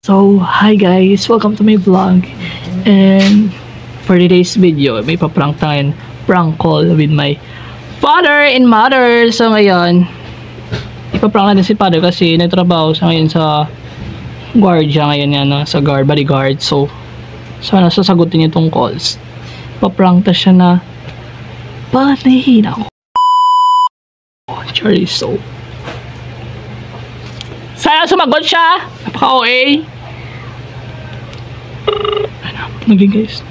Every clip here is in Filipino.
So, hi guys! Welcome to my vlog. And for today's video, may pa-prank tayo. Prank call with my father and mother. So ngayon, ipaprank natin si father kasi nagtrabaho sa ngayon sa guardia ngayon yan, sa bodyguard. So, sana sasagutin niya itong calls. Ipaprank ta siya na panahina ko. Charlie, so sana sumagot siya. Napaka-OA. Ano, naging guys.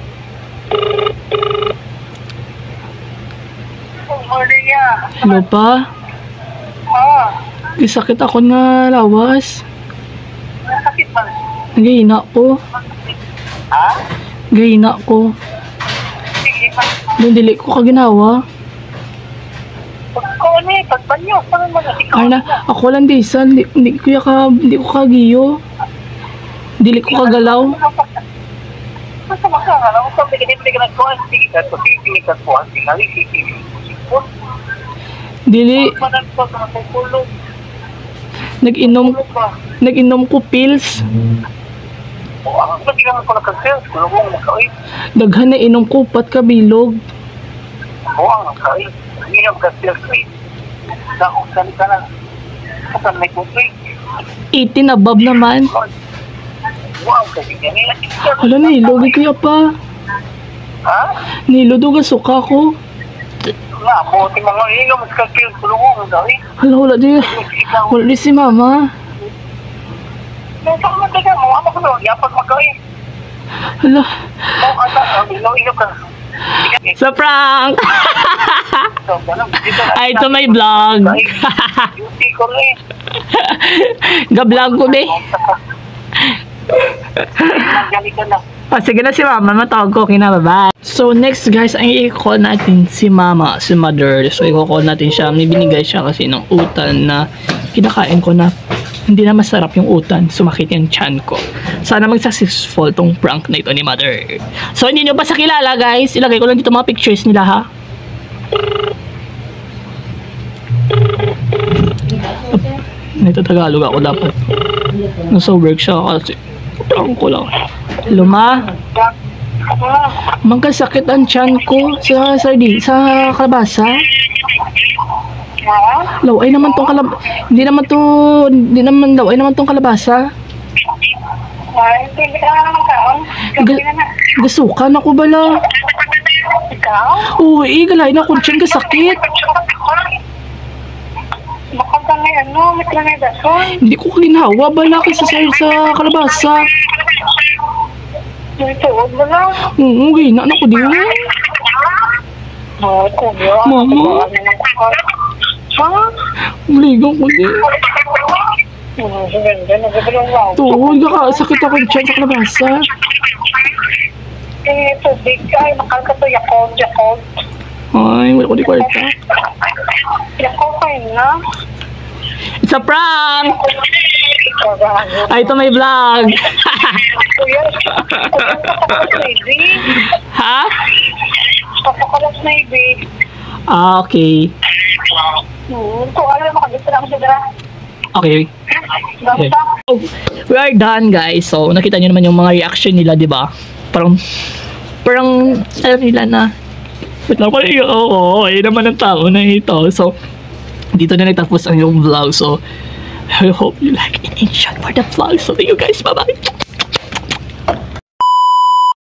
Hello pa? Sakit ako nga lawas. Sakit ba? Gahina ko. Ha? Gahina ko. Sige pa. Dili ko kaginawa. Pagbanyo. Arna, ako lang disan. Hindi ko kagiyo. Dili ko kagalaw. Masa makakalaw? Kung hindi ka nagkuhan, sige ka. Kung hindi ka nagkuhan, sige. Dili. Nag-inom ko pills. Ang naging ko nagkasils. Kung mo nakawin. Daghan na inom ko, pat kabilog. Ang nakawin. Hindi ka nagkasils. Nakusan ka na. Kasan may kusoy. 18 above naman. Wow, kasi ganyan. Hala, nilogi kaya pa. Ha? Nilodo ga suka ko. Nga, buti mga ilong nagkasils. Kung mo nakawin. Hala, wala di si mama. Saan mo taga mo? Ano ko doon? Yapag makawin. Hala. Ilong ka. Sa prank! Ay, ito may vlog. Beauty ko rin. Ga-vlog ko di. Nanggali ka na. Sige na si mama, matawag ko. Okay na, bye-bye. So, next guys, ang i-call natin si mama, si mother. So, i-call natin siya. May binigay siya kasi ng utan na kinakain ko na hindi na masarap yung utan. Sumakit yung tiyan ko. Sana mag-successful tong prank na ito ni mother. So, hindi nyo ba sa kilala guys? Ilagay ko lang dito mga pictures nila ha. Ito Tagalog ako dapat. Nasa work siya kasi prank ko lang. Hello ma? Magkasakit ang tiyan ko sa kalabasa. Laway naman tong hindi naman laway naman tong kalabasa. Gasukan ako bala. Ikaw? Uy, galay na kung tiyan kasakit. Baka ka may may klanedasyon. Hindi ko kaginawa bala kasi sa kalabasa. Dito, mo lang. Oo, gina na ko din. Mama. Ha? Maligang ko din. Tuwag ka, sakit ako dyan sa kalabasa. Tubig ka. Makal ka to, Yakult. Ay, wala ko di kwarta. Yakult kayo na. It's a prank! Ay, ito may vlog. Ha? Papakalas na ibig. Ah, okay. Kung alam mo, kabit lang siya dara. Okay. Oh, we are done guys. So, nakita niyo naman yung mga reaction nila, di ba? Parang alam nila na wait lang, parang ay naman ang tao na ito. So, dito na nagtapos ang yung vlog. So, I hope you like and enjoy for the vlog. So, thank you guys. Bye-bye.